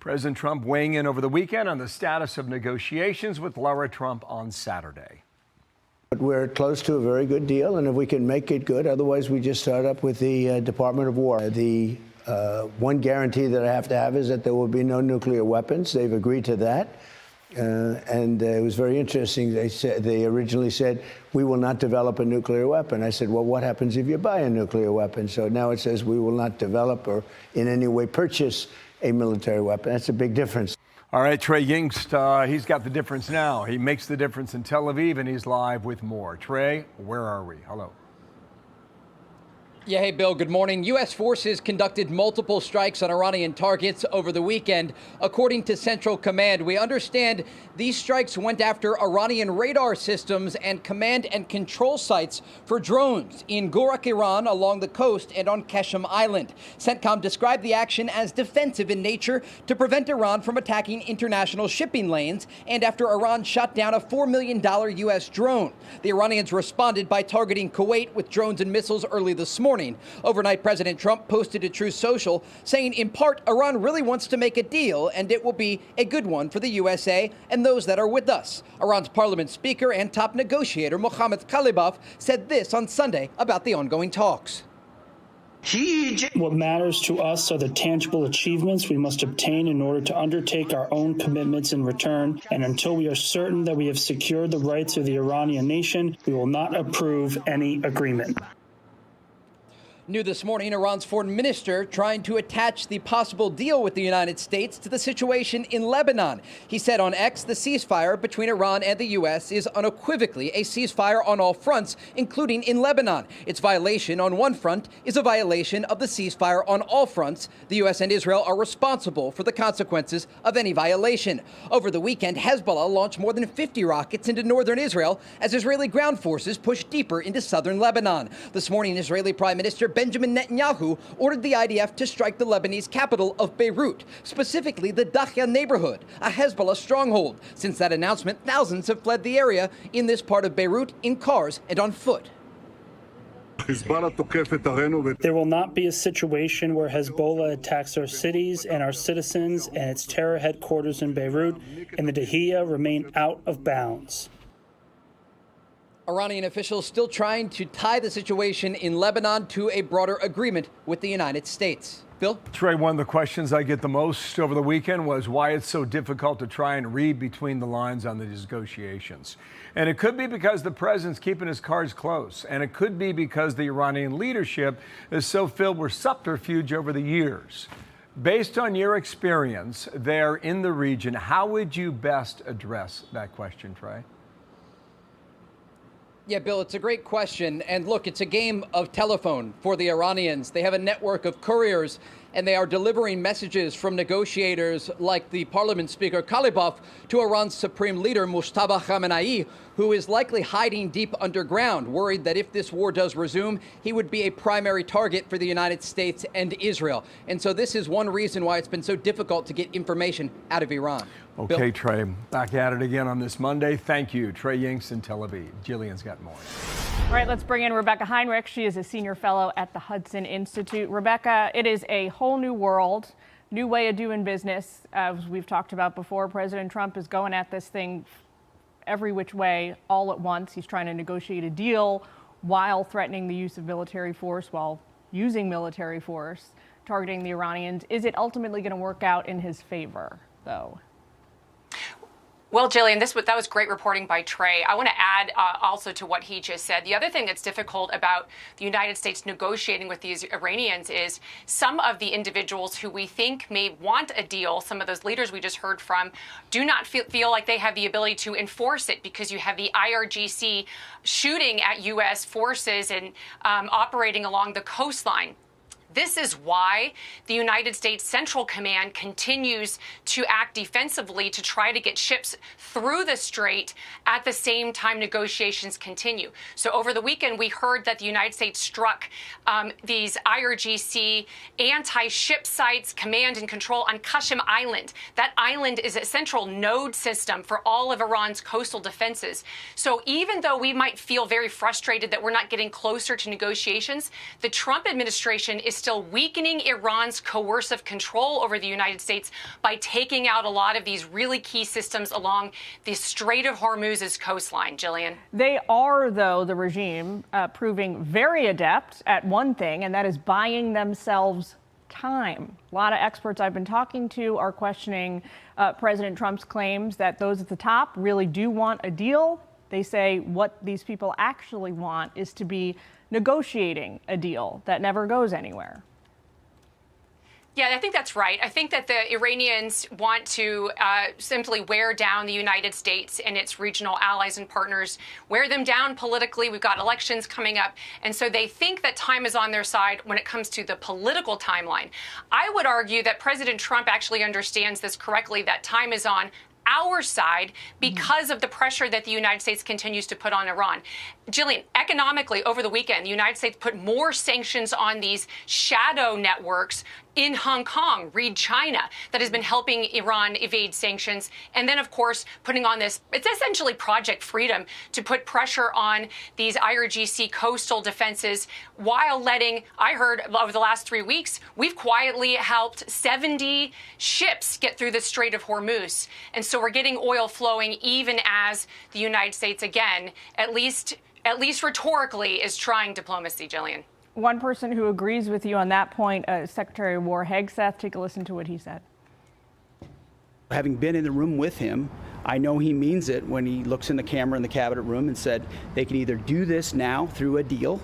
President Trump weighing in over the weekend on the status of negotiations with Lara Trump on Saturday. But we're close to a very good deal, and if we can make it good, otherwise we just start up with the Department of War. The one guarantee that I have to have is that there will be no nuclear weapons. They've agreed to that. And it was very interesting. They originally said, we will not develop a nuclear weapon. I said, well, what happens if you buy a nuclear weapon? So now it says we will not develop or in any way purchase a military weapon. That's a big difference. All right, Trey Yingst, he's got the difference now. He makes the difference in Tel Aviv, and he's live with more. Trey, where are we? Hello. Yeah, hey, Bill, good morning. U.S. forces conducted multiple strikes on Iranian targets over the weekend. According to Central Command, we understand these strikes went after Iranian radar systems and command and control sites for drones in Gorak, Iran, along the coast and on Qasem Island. CENTCOM described the action as defensive in nature to prevent Iran from attacking international shipping lanes and after Iran shot down a $4 million U.S. drone. The Iranians responded by targeting Kuwait with drones and missiles early this morning. Overnight, President Trump posted to Truth Social saying, in part, Iran really wants to make a deal, and it will be a good one for the USA and those that are with us. Iran's parliament speaker and top negotiator Mohammad Khalibaf said this on Sunday about the ongoing talks. What matters to us are the tangible achievements we must obtain in order to undertake our own commitments in return. And until we are certain that we have secured the rights of the Iranian nation, we will not approve any agreement. New this morning, Iran's foreign minister trying to attach the possible deal with the United States to the situation in Lebanon. He said on X, the ceasefire between Iran and the U.S. is unequivocally a ceasefire on all fronts, including in Lebanon. Its violation on one front is a violation of the ceasefire on all fronts. The U.S. and Israel are responsible for the consequences of any violation. Over the weekend, Hezbollah launched more than 50 rockets into northern Israel as Israeli ground forces pushed deeper into southern Lebanon. This morning, Israeli Prime Minister Benjamin Netanyahu ordered the IDF to strike the Lebanese capital of Beirut, specifically the Dakhya neighborhood, a Hezbollah stronghold. Since that announcement, thousands have fled the area in this part of Beirut in cars and on foot. There will not be a situation where Hezbollah attacks our cities and our citizens and its terror headquarters in Beirut and the Dahiya remain out of bounds. Iranian officials still trying to tie the situation in Lebanon to a broader agreement with the United States. Bill? Trey, one of the questions I get the most over the weekend was why it's so difficult to try and read between the lines on the negotiations. And it could be because the president's keeping his cards close. And it could be because the Iranian leadership is so filled with subterfuge over the years. Based on your experience there in the region, how would you best address that question, Trey? Yeah, Bill, it's a great question. And look, it's a game of telephone for the Iranians. They have a network of couriers, and they are delivering messages from negotiators like the parliament speaker Khalibaf to Iran's supreme leader Mujtaba Khamenei, who is likely hiding deep underground, worried that if this war does resume, he would be a primary target for the United States and Israel. And so this is one reason why it's been so difficult to get information out of Iran. Okay, Bill? Trey, back at it again on this Monday. Thank you. Trey Yingst in Tel Aviv. Jillian's got more. All right, let's bring in Rebecca Heinrich. She is a senior fellow at the Hudson Institute. Rebecca, it is a whole new world, new way of doing business. As we've talked about before, President Trump is going at this thing every which way all at once. He's trying to negotiate a deal while threatening the use of military force, while using military force, targeting the Iranians. Is it ultimately going to work out in his favor, though? Well, Jillian, that was great reporting by Trey. I want to add also to what he just said. The other thing that's difficult about the United States negotiating with these Iranians is some of the individuals who we think may want a deal, some of those leaders we just heard from, do not feel like they have the ability to enforce it because you have the IRGC shooting at U.S. forces and operating along the coastline. This is why the United States Central Command continues to act defensively to try to get ships through the strait at the same time negotiations continue. So over the weekend, we heard that the United States struck these IRGC anti-ship sites, command and control on Qasem Island. That island is a central node system for all of Iran's coastal defenses. So even though we might feel very frustrated that we're not getting closer to negotiations, the Trump administration is still weakening Iran's coercive control over the United States by taking out a lot of these really key systems along the Strait of Hormuz's coastline. Jillian. They are, though, the regime, proving very adept at one thing, and that is buying themselves time. A lot of experts I've been talking to are questioning President Trump's claims that those at the top really do want a deal. They say what these people actually want is to be negotiating a deal that never goes anywhere. Yeah, I think that's right. I think that the Iranians want to simply wear down the United States and its regional allies and partners, wear them down politically. We've got elections coming up. And so they think that time is on their side when it comes to the political timeline. I would argue that President Trump actually understands this correctly, that time is on our side because of the pressure that the United States continues to put on Iran. Jillian, economically, over the weekend, the United States put more sanctions on these shadow networks in Hong Kong, read China, that has been helping Iran evade sanctions. And then, of course, putting on this, it's essentially Project Freedom to put pressure on these IRGC coastal defenses while letting, I heard over the last 3 weeks, we've quietly helped 70 ships get through the Strait of Hormuz. And so we're getting oil flowing even as the United States, again, at least rhetorically, is trying diplomacy, Jillian. One person who agrees with you on that point, Secretary of War Hegseth, take a listen to what he said. Having been in the room with him, I know he means it when he looks in the camera in the cabinet room and said they can either do this now through a deal,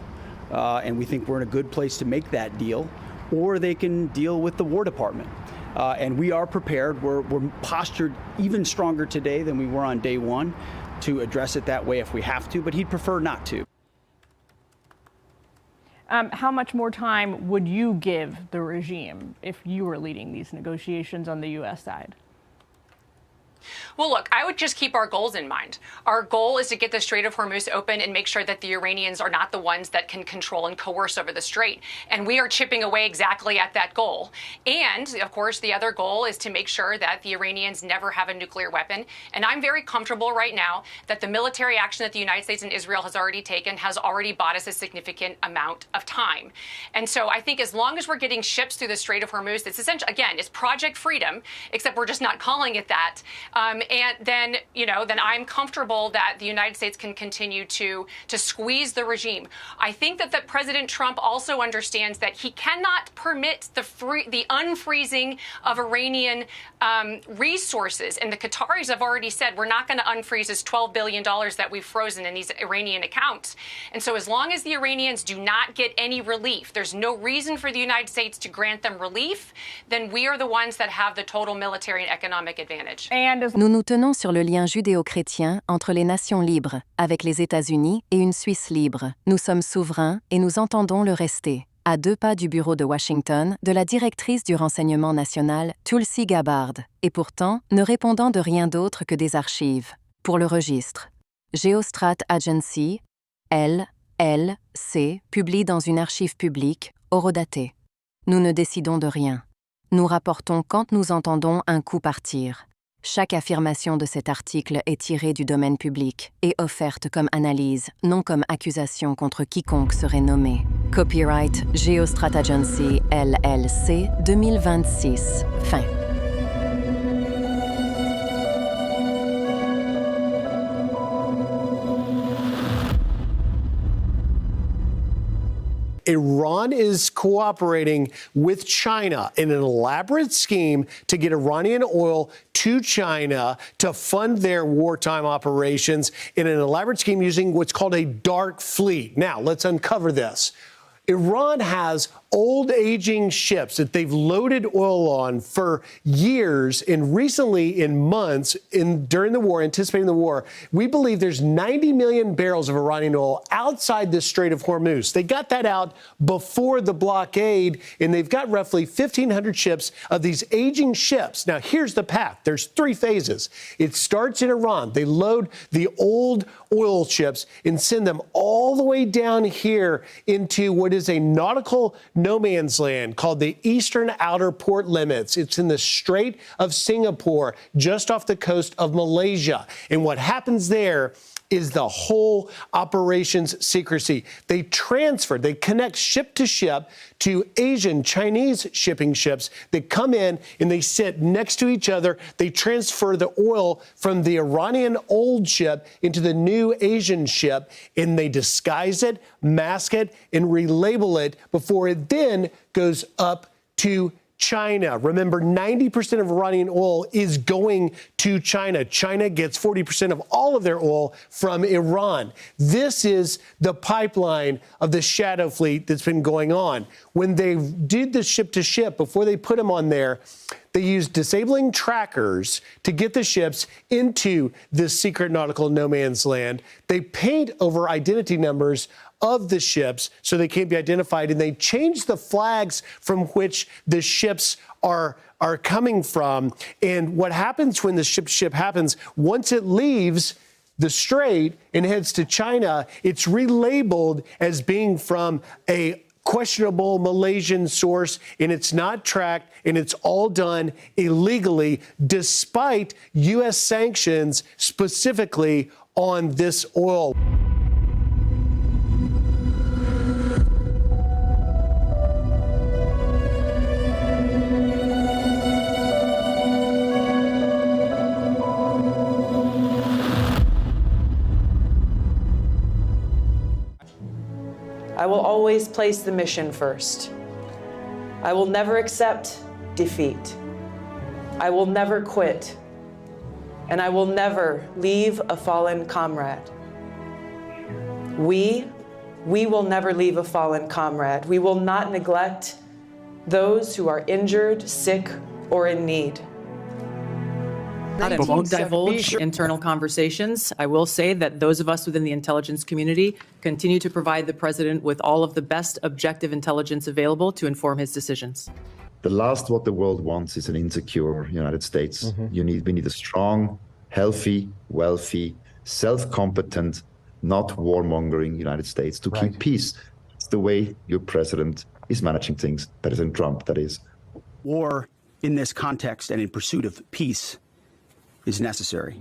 and we think we're in a good place to make that deal, or they can deal with the War Department. And we are prepared. We're postured even stronger today than we were on day one to address it that way if we have to, but he'd prefer not to. How much more time would you give the regime if you were leading these negotiations on the U.S. side? Well, look, I would just keep our goals in mind. Our goal is to get the Strait of Hormuz open and make sure that the Iranians are not the ones that can control and coerce over the strait. And we are chipping away exactly at that goal. And, of course, the other goal is to make sure that the Iranians never have a nuclear weapon. And I'm very comfortable right now that the military action that the United States and Israel has already taken has already bought us a significant amount of time. And so I think as long as we're getting ships through the Strait of Hormuz, it's essentially, again, it's Project Freedom, except we're just not calling it that. And then, then I'm comfortable that the United States can continue to squeeze the regime. I think that President Trump also understands that he cannot permit the unfreezing of Iranian resources. And the Qataris have already said we're not going to unfreeze this $12 billion that we've frozen in these Iranian accounts. And so as long as the Iranians do not get any relief, there's no reason for the United States to grant them relief, then we are the ones that have the total military and economic advantage. Nous nous tenons sur le lien judéo-chrétien entre les nations libres, avec les États-Unis et une Suisse libre. Nous sommes souverains et nous entendons le rester. À 2 pas du bureau de Washington, de la directrice du renseignement national, Tulsi Gabbard, et pourtant ne répondant de rien d'autre que des archives. Pour le registre, Geostrat Agency, LLC, publie dans une archive publique, horodatée. Nous ne décidons de rien. Nous rapportons quand nous entendons un coup partir. Chaque affirmation de cet article est tirée du domaine public et offerte comme analyse, non comme accusation contre quiconque serait nommé. Copyright Geostrat Agency LLC 2026. Fin. Iran is cooperating with China in an elaborate scheme to get Iranian oil to China to fund their wartime operations in an elaborate scheme using what's called a dark fleet. Now, let's uncover this. Iran has old aging ships that they've loaded oil on for years, and recently in months during the war, anticipating the war, we believe there's 90 million barrels of Iranian oil outside the Strait of Hormuz. They got that out before the blockade, and they've got roughly 1,500 ships of these aging ships. Now, here's the path. There's 3 phases. It starts in Iran. They load the old oil ships and send them all the way down here into what is a nautical no man's land called the Eastern Outer Port Limits. It's in the Strait of Singapore, just off the coast of Malaysia. And what happens there is the whole operations secrecy. They connect ship to ship to Asian, Chinese shipping ships that come in and they sit next to each other. They transfer the oil from the Iranian old ship into the new Asian ship, and they disguise it, mask it, and relabel it before it then goes up to China. Remember, 90% of Iranian oil is going to China. China gets 40% of all of their oil from Iran. This is the pipeline of the shadow fleet that's been going on. When they did the ship to ship, before they put them on there, they used disabling trackers to get the ships into this secret nautical no man's land. They paint over identity numbers of the ships so they can't be identified, and they change the flags from which the ships are coming from. And what happens when the ship happens, once it leaves the strait and heads to China, it's relabeled as being from a questionable Malaysian source, and it's not tracked, and it's all done illegally, despite U.S. sanctions specifically on this oil. I will always place the mission first. I will never accept defeat. I will never quit. And I will never leave a fallen comrade. We will never leave a fallen comrade. We will not neglect those who are injured, sick, or in need. I won't divulge internal conversations. I will say that those of us within the intelligence community continue to provide the president with all of the best objective intelligence available to inform his decisions. The last what the world wants is an insecure United States. We need a strong, healthy, wealthy, self-competent, not warmongering United States to keep peace. It's the way your president is managing things, President Trump, that is. War in this context and in pursuit of peace is necessary.